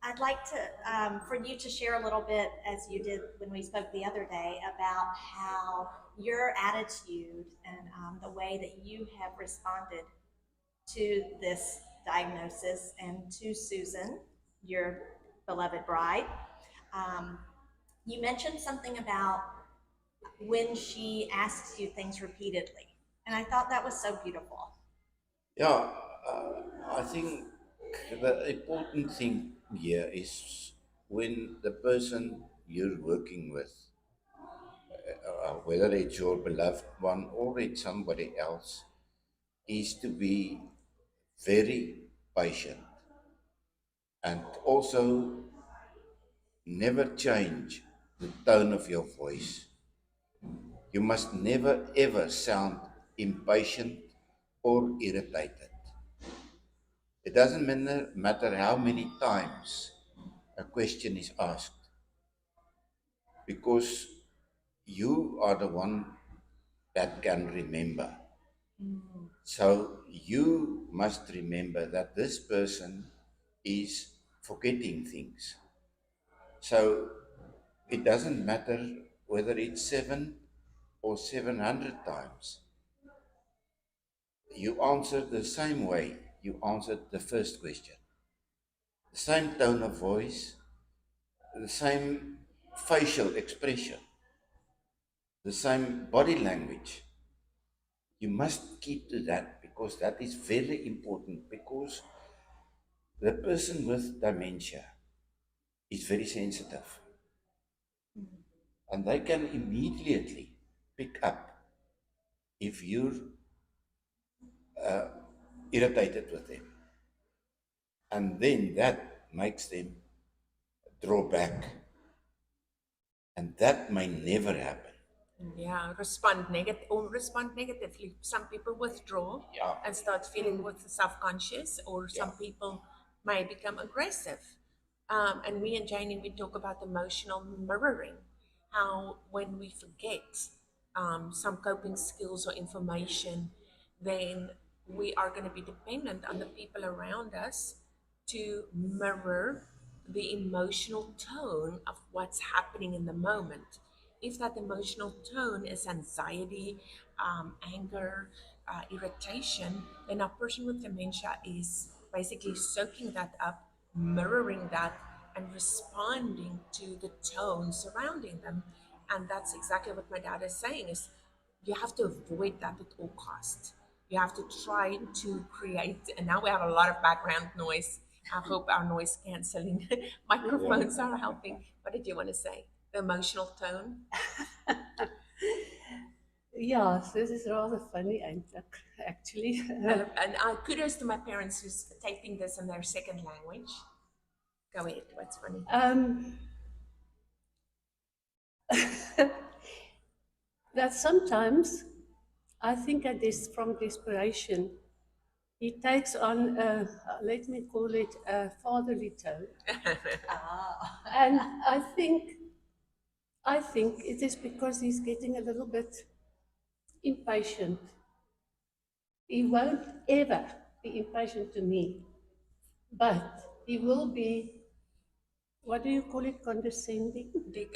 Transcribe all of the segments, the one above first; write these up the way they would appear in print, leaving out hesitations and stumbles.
I'd like to for you to share a little bit, as you did when we spoke the other day, about how your attitude and the way that you have responded to this diagnosis and to Susan, your beloved bride. Um, you mentioned something about when she asks you things repeatedly, and I thought that was so beautiful. Yeah, I think the important thing here is when the person you're working with, whether it's your beloved one or it's somebody else, is to be very patient and also never change the tone of your voice. You must never ever sound impatient or irritated. It doesn't matter how many times a question is asked, because you are the one that can remember. Mm. So you must remember that this person is forgetting things. So it doesn't matter whether it's 7 or 700 times. You answer the same way you answered the first question. The same tone of voice, the same facial expression, the same body language. You must keep to that because that is very important, because the person with dementia is very sensitive and they can immediately pick up if you're irritated with them, and then that makes them draw back, and that may never happen. Yeah, respond negatively. Some people withdraw Yeah, and start feeling with self-conscious, or yeah, some people may become aggressive. And me and Janie, we talk about emotional mirroring, how when we forget some coping skills or information, then we are going to be dependent on the people around us to mirror the emotional tone of what's happening in the moment. If that emotional tone is anxiety, anger, irritation, then a person with dementia is basically soaking that up, mirroring that, and responding to the tone surrounding them. And that's exactly what my dad is saying: is you have to avoid that at all costs. You have to try to create, and now we have a lot of background noise. I hope our noise canceling yeah. microphones are helping. What did you want to say? The emotional tone? Yeah, this is rather funny, actually. And kudos to my parents who's taping this in their second language. Go ahead, what's funny? um, that sometimes I think that is from desperation. He takes on, let me call it a fatherly tone. Ah. And I think it is because he's getting a little bit impatient. He won't ever be impatient to me, but he will be, what do you call it, condescending?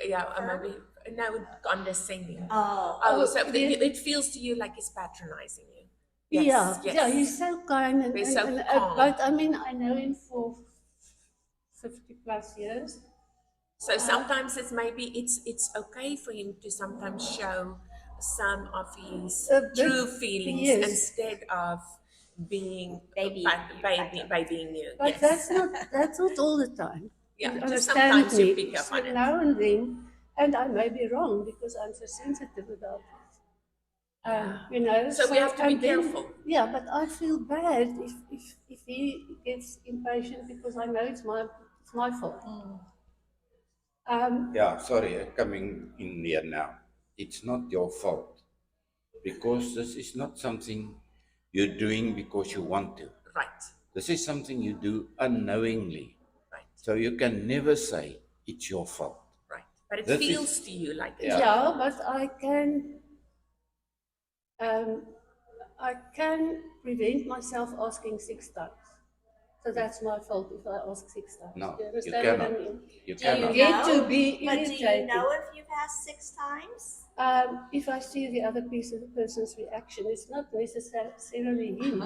Yeah, maybe no, condescending. Oh. Oh, Oh, so yes. it feels to you like he's patronizing you. Yeah, Yes, yeah, yes. he's so kind, He's so calm. but I mean, I know him for 50 plus years. So sometimes it's okay for him to sometimes show some of his A bit, true feelings yes, instead of being babying you. but Yes. that's not all the time. Yeah, You just understand sometimes you me? pick up So on it. now and then, and I may be wrong because I'm so sensitive about it. Yeah. So we So have to be and then, careful. yeah, but I feel bad if he gets impatient because I know it's my fault. Mm. Yeah, sorry, coming in here now. It's not your fault because this is not something you're doing because you want to. Right. This is something you do unknowingly. Right. So you can never say it's your fault. Right. But it This feels is, to you like it's yeah, Yeah, but um, I can prevent myself asking 6 times. So that's my fault if I ask 6 times. No, Do you you understand what I cannot. mean? You Do you cannot. Get to know? be But do you irritated. know if you've asked 6 times? If I see the other person's reaction, it's not necessarily him.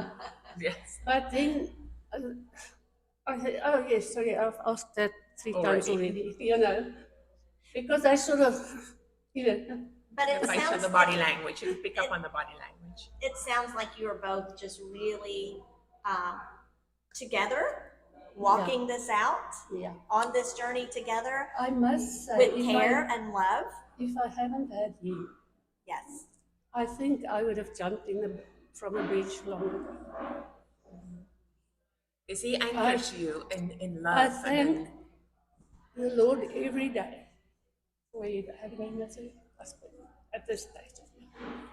Yes. But then I say, oh yes, sorry, I've asked that 3 times already, because I sort of, But it The face sounds of the body language. You can pick up on the body language. it sounds like you are both just really together, walking this out yeah. on this journey together I must say, with care and love. if I haven't had him, Yes. I think I would have jumped from a bridge long ago. You see, anchors you in love. I thank the Lord every day for having me as a husband at this stage of my life.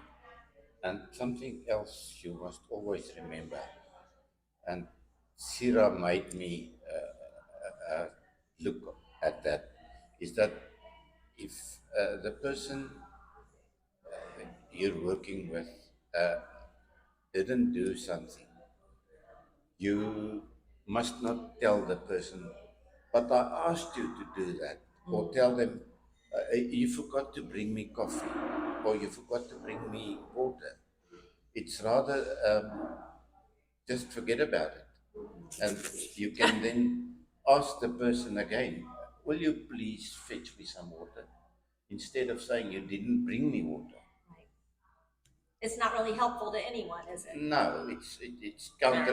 And something else you must always remember, and Sira made me look at that, is that if the person you're working with uh, didn't do something, you must not tell the person, but I asked you to do that, or tell them, you forgot to bring me coffee, or you forgot to bring me water. It's rather just forget about it. And you can then ask the person again, will you please fetch me some water? Instead of saying you didn't bring me water. Right. It's not really helpful to anyone, is it? No, it's counter